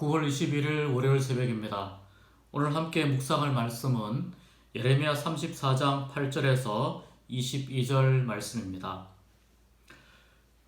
9월 21일 월요일 새벽입니다. 오늘 함께 묵상할 말씀은 예레미야 34장 8절에서 22절 말씀입니다.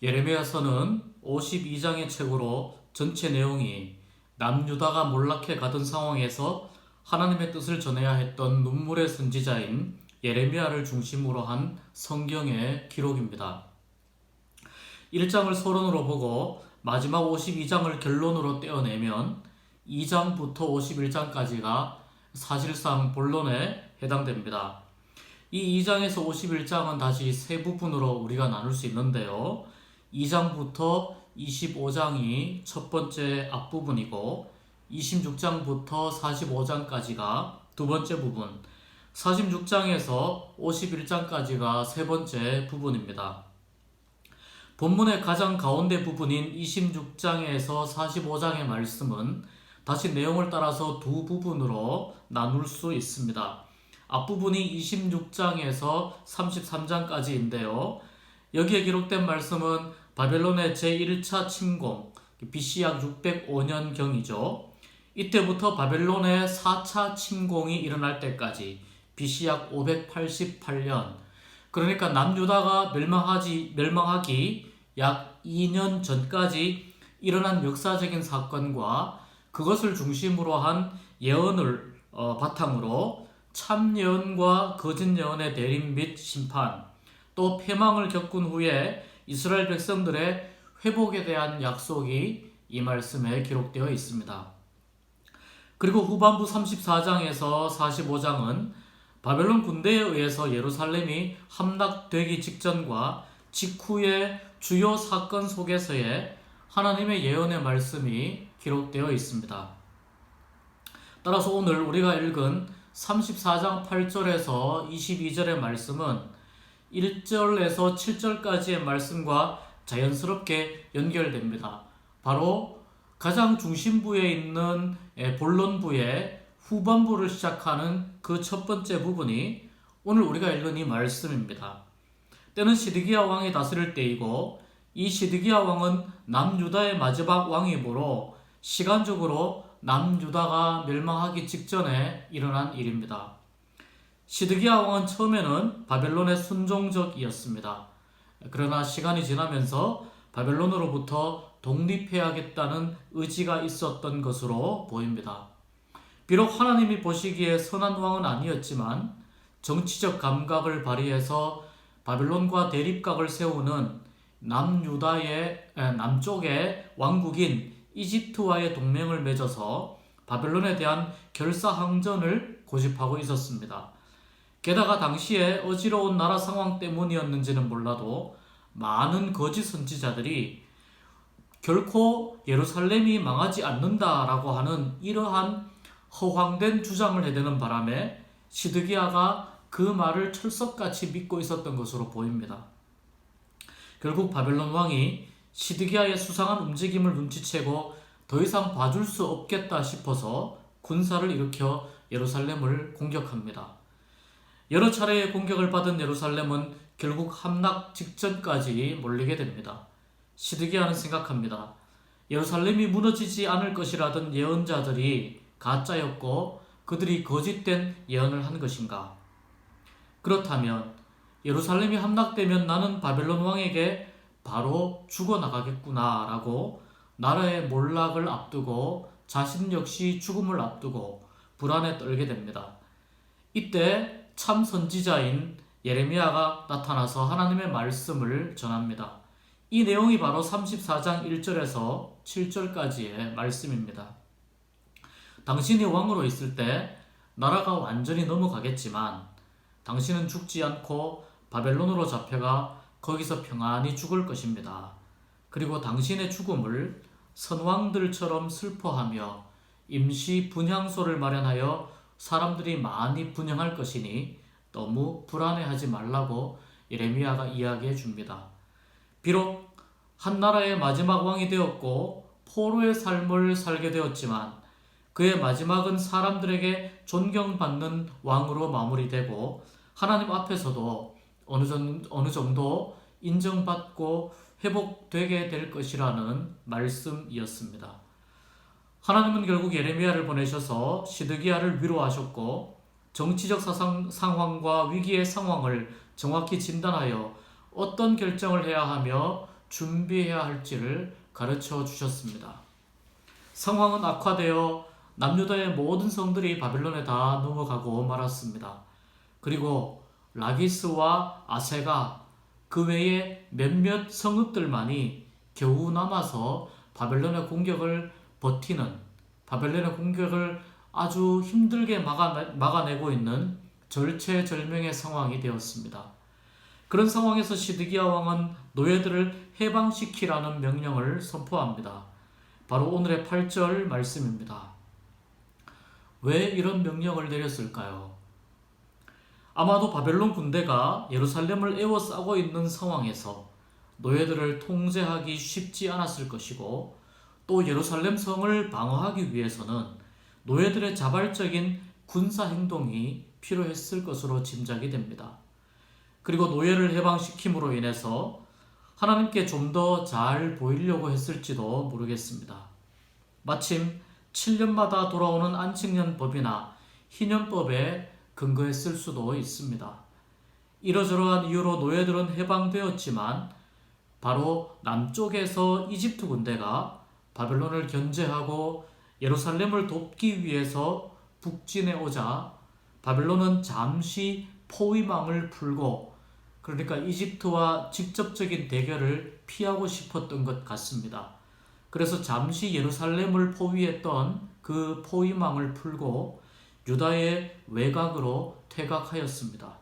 예레미야서는 52장의 책으로 전체 내용이 남유다가 몰락해 가던 상황에서 하나님의 뜻을 전해야 했던 눈물의 선지자인 예레미야를 중심으로 한 성경의 기록입니다. 1장을 서론으로 보고 마지막 52장을 결론으로 떼어내면 2장부터 51장까지가 사실상 본론에 해당됩니다. 이 2장에서 51장은 다시 세 부분으로 우리가 나눌 수 있는데요. 2장부터 25장이 첫 번째 앞부분이고 26장부터 45장까지가 두 번째 부분, 46장에서 51장까지가 세 번째 부분입니다. 본문의 가장 가운데 부분인 26장에서 45장의 말씀은 다시 내용을 따라서 두 부분으로 나눌 수 있습니다. 앞부분이 26장에서 33장까지인데요. 여기에 기록된 말씀은 바벨론의 제1차 침공, BC 약 605년경이죠. 이때부터 바벨론의 4차 침공이 일어날 때까지 BC 약 588년, 그러니까 남유다가 멸망하기 약 2년 전까지 일어난 역사적인 사건과 그것을 중심으로 한 예언을 바탕으로 참예언과 거짓예언의 대립 및 심판, 또 패망을 겪은 후에 이스라엘 백성들의 회복에 대한 약속이 이 말씀에 기록되어 있습니다. 그리고 후반부 34장에서 45장은 바벨론 군대에 의해서 예루살렘이 함락되기 직전과 직후의 주요 사건 속에서의 하나님의 예언의 말씀이 기록되어 있습니다. 따라서 오늘 우리가 읽은 34장 8절에서 22절의 말씀은 1절에서 7절까지의 말씀과 자연스럽게 연결됩니다. 바로 가장 중심부에 있는 본론부의 후반부를 시작하는 그 첫 번째 부분이 오늘 우리가 읽은 이 말씀입니다. 때는 시드기야 왕이 다스릴 때이고 이 시드기야 왕은 남유다의 마지막 왕이므로 시간적으로 남유다가 멸망하기 직전에 일어난 일입니다. 시드기야 왕은 처음에는 바벨론의 순종적이었습니다. 그러나 시간이 지나면서 바벨론으로부터 독립해야겠다는 의지가 있었던 것으로 보입니다. 비록 하나님이 보시기에 선한 왕은 아니었지만 정치적 감각을 발휘해서 바벨론과 대립각을 세우는 남쪽의 왕국인 이집트와의 동맹을 맺어서 바벨론에 대한 결사항전을 고집하고 있었습니다. 게다가 당시에 어지러운 나라 상황 때문이었는지는 몰라도 많은 거짓 선지자들이 결코 예루살렘이 망하지 않는다라고 하는 이러한 허황된 주장을 해대는 바람에 시드기야가 그 말을 철석같이 믿고 있었던 것으로 보입니다. 결국 바벨론 왕이 시드기야의 수상한 움직임을 눈치채고 더 이상 봐줄 수 없겠다 싶어서 군사를 일으켜 예루살렘을 공격합니다. 여러 차례의 공격을 받은 예루살렘은 결국 함락 직전까지 몰리게 됩니다. 시드기야는 생각합니다. 예루살렘이 무너지지 않을 것이라던 예언자들이 가짜였고 그들이 거짓된 예언을 한 것인가? 그렇다면 예루살렘이 함락되면 나는 바벨론 왕에게 바로 죽어나가겠구나 라고 나라의 몰락을 앞두고 자신 역시 죽음을 앞두고 불안에 떨게 됩니다. 이때 참 선지자인 예레미야가 나타나서 하나님의 말씀을 전합니다. 이 내용이 바로 34장 1절에서 7절까지의 말씀입니다. 당신이 왕으로 있을 때 나라가 완전히 넘어가겠지만 당신은 죽지 않고 바벨론으로 잡혀가 거기서 평안히 죽을 것입니다. 그리고 당신의 죽음을 선왕들처럼 슬퍼하며 임시 분향소를 마련하여 사람들이 많이 분향할 것이니 너무 불안해하지 말라고 예레미야가 이야기해 줍니다. 비록 한 나라의 마지막 왕이 되었고 포로의 삶을 살게 되었지만 그의 마지막은 사람들에게 존경받는 왕으로 마무리되고 하나님 앞에서도 어느 정도 인정받고 회복되게 될 것이라는 말씀이었습니다. 하나님은 결국 예레미야를 보내셔서 시드기야를 위로하셨고 정치적 상황과 위기의 상황을 정확히 진단하여 어떤 결정을 해야 하며 준비해야 할지를 가르쳐 주셨습니다. 상황은 악화되어 남유다의 모든 성들이 바벨론에 다 넘어가고 말았습니다. 그리고 라기스와 아세가 그 외에 몇몇 성읍들만이 겨우 남아서 바벨론의 공격을 버티는, 바벨론의 공격을 아주 힘들게 막아내고 있는 절체절명의 상황이 되었습니다. 그런 상황에서 시드기야 왕은 노예들을 해방시키라는 명령을 선포합니다. 바로 오늘의 8절 말씀입니다. 왜 이런 명령을 내렸을까요? 아마도 바벨론 군대가 예루살렘을 에워싸고 있는 상황에서 노예들을 통제하기 쉽지 않았을 것이고 또 예루살렘 성을 방어하기 위해서는 노예들의 자발적인 군사 행동이 필요했을 것으로 짐작이 됩니다. 그리고 노예를 해방시킴으로 인해서 하나님께 좀 더 잘 보이려고 했을지도 모르겠습니다. 마침 7년마다 돌아오는 안식년 법이나 희년법에 근거했을 수도 있습니다. 이러저러한 이유로 노예들은 해방되었지만 바로 남쪽에서 이집트 군대가 바벨론을 견제하고 예루살렘을 돕기 위해서 북진해 오자 바벨론은 잠시 포위망을 풀고 그러니까 이집트와 직접적인 대결을 피하고 싶었던 것 같습니다. 그래서 잠시 예루살렘을 포위했던 그 포위망을 풀고 유다의 외곽으로 퇴각하였습니다.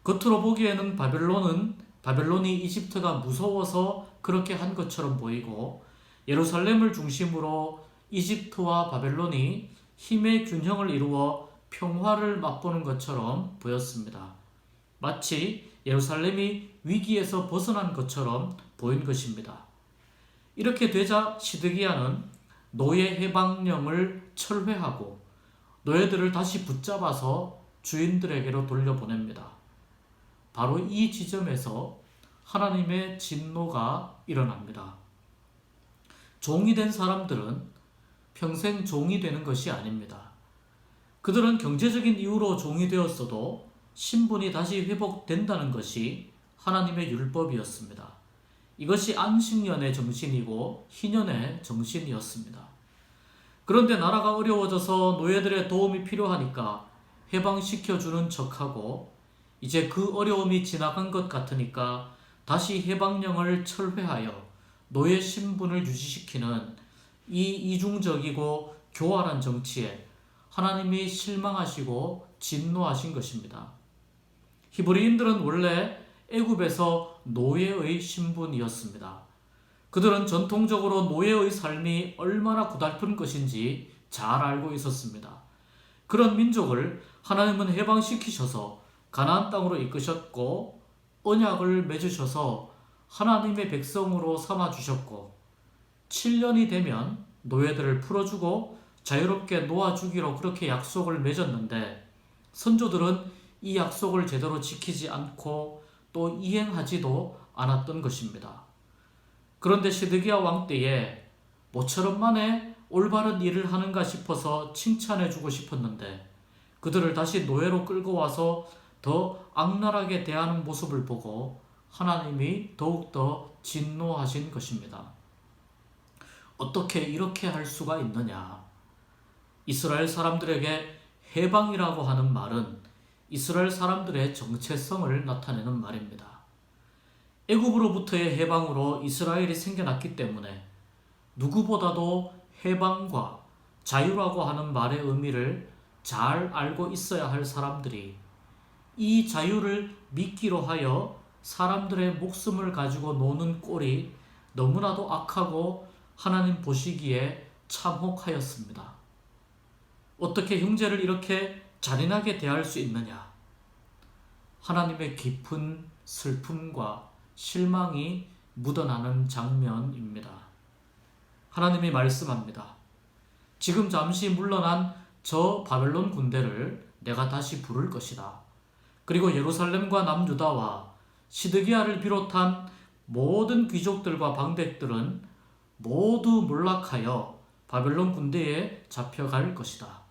겉으로 보기에는 바벨론이 이집트가 무서워서 그렇게 한 것처럼 보이고 예루살렘을 중심으로 이집트와 바벨론이 힘의 균형을 이루어 평화를 맛보는 것처럼 보였습니다. 마치 예루살렘이 위기에서 벗어난 것처럼 보인 것입니다. 이렇게 되자 시드기야는 노예 해방령을 철회하고 노예들을 다시 붙잡아서 주인들에게로 돌려보냅니다. 바로 이 지점에서 하나님의 진노가 일어납니다. 종이 된 사람들은 평생 종이 되는 것이 아닙니다. 그들은 경제적인 이유로 종이 되었어도 신분이 다시 회복된다는 것이 하나님의 율법이었습니다. 이것이 안식년의 정신이고 희년의 정신이었습니다. 그런데 나라가 어려워져서 노예들의 도움이 필요하니까 해방시켜주는 척하고 이제 그 어려움이 지나간 것 같으니까 다시 해방령을 철회하여 노예 신분을 유지시키는 이 이중적이고 교활한 정치에 하나님이 실망하시고 진노하신 것입니다. 히브리인들은 원래 애굽에서 노예의 신분이었습니다. 그들은 전통적으로 노예의 삶이 얼마나 고달픈 것인지 잘 알고 있었습니다. 그런 민족을 하나님은 해방시키셔서 가나안 땅으로 이끄셨고 언약을 맺으셔서 하나님의 백성으로 삼아주셨고 7년이 되면 노예들을 풀어주고 자유롭게 놓아주기로 그렇게 약속을 맺었는데 선조들은 이 약속을 제대로 지키지 않고 또 이행하지도 않았던 것입니다. 그런데 시드기야 왕 때에 모처럼 만에 올바른 일을 하는가 싶어서 칭찬해주고 싶었는데 그들을 다시 노예로 끌고 와서 더 악랄하게 대하는 모습을 보고 하나님이 더욱더 진노하신 것입니다. 어떻게 이렇게 할 수가 있느냐? 이스라엘 사람들에게 해방이라고 하는 말은 이스라엘 사람들의 정체성을 나타내는 말입니다. 애굽으로부터의 해방으로 이스라엘이 생겨났기 때문에 누구보다도 해방과 자유라고 하는 말의 의미를 잘 알고 있어야 할 사람들이 이 자유를 미끼로 하여 사람들의 목숨을 가지고 노는 꼴이 너무나도 악하고 하나님 보시기에 참혹하였습니다. 어떻게 형제를 이렇게 잔인하게 대할 수 있느냐? 하나님의 깊은 슬픔과 실망이 묻어나는 장면입니다. 하나님이 말씀합니다. 지금 잠시 물러난 저 바벨론 군대를 내가 다시 부를 것이다. 그리고 예루살렘과 남유다와 시드기야를 비롯한 모든 귀족들과 방백들은 모두 몰락하여 바벨론 군대에 잡혀갈 것이다.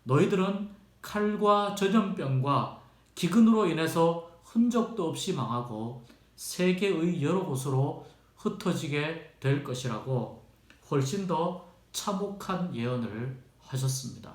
너희들은 칼과 전염병과 기근으로 인해서 흔적도 없이 망하고 세계의 여러 곳으로 흩어지게 될 것이라고 훨씬 더 참혹한 예언을 하셨습니다.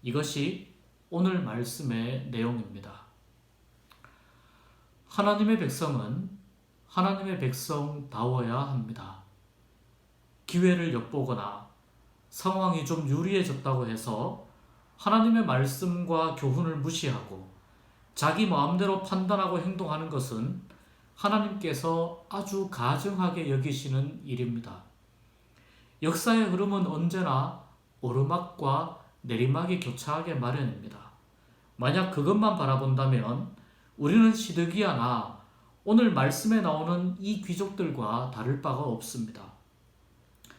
이것이 오늘 말씀의 내용입니다. 하나님의 백성은 하나님의 백성다워야 합니다. 기회를 엿보거나 상황이 좀 유리해졌다고 해서 하나님의 말씀과 교훈을 무시하고 자기 마음대로 판단하고 행동하는 것은 하나님께서 아주 가증하게 여기시는 일입니다. 역사의 흐름은 언제나 오르막과 내리막이 교차하게 마련입니다. 만약 그것만 바라본다면 우리는 시드기야나 오늘 말씀에 나오는 이 귀족들과 다를 바가 없습니다.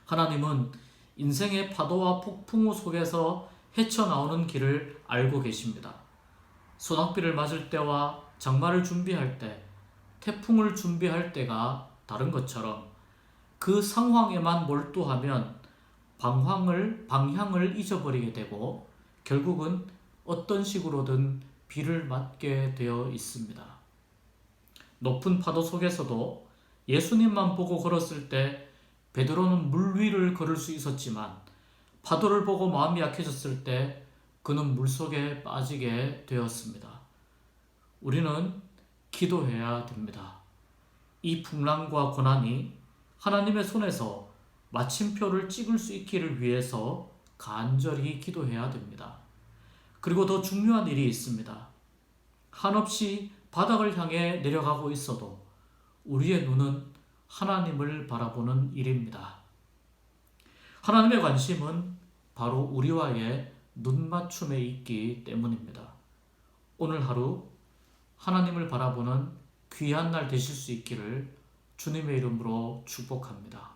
하나님은 인생의 파도와 폭풍우 속에서 헤쳐나오는 길을 알고 계십니다. 소낙비를 맞을 때와 장마를 준비할 때, 태풍을 준비할 때가 다른 것처럼 그 상황에만 몰두하면 방향을 잊어버리게 되고 결국은 어떤 식으로든 비를 맞게 되어 있습니다. 높은 파도 속에서도 예수님만 보고 걸었을 때 베드로는 물 위를 걸을 수 있었지만 파도를 보고 마음이 약해졌을 때 그는 물속에 빠지게 되었습니다. 우리는 기도해야 됩니다. 이 풍랑과 고난이 하나님의 손에서 마침표를 찍을 수 있기를 위해서 간절히 기도해야 됩니다. 그리고 더 중요한 일이 있습니다. 한없이 바닥을 향해 내려가고 있어도 우리의 눈은 하나님을 바라보는 일입니다. 하나님의 관심은 바로 우리와의 눈맞춤에 있기 때문입니다. 오늘 하루 하나님을 바라보는 귀한 날 되실 수 있기를 주님의 이름으로 축복합니다.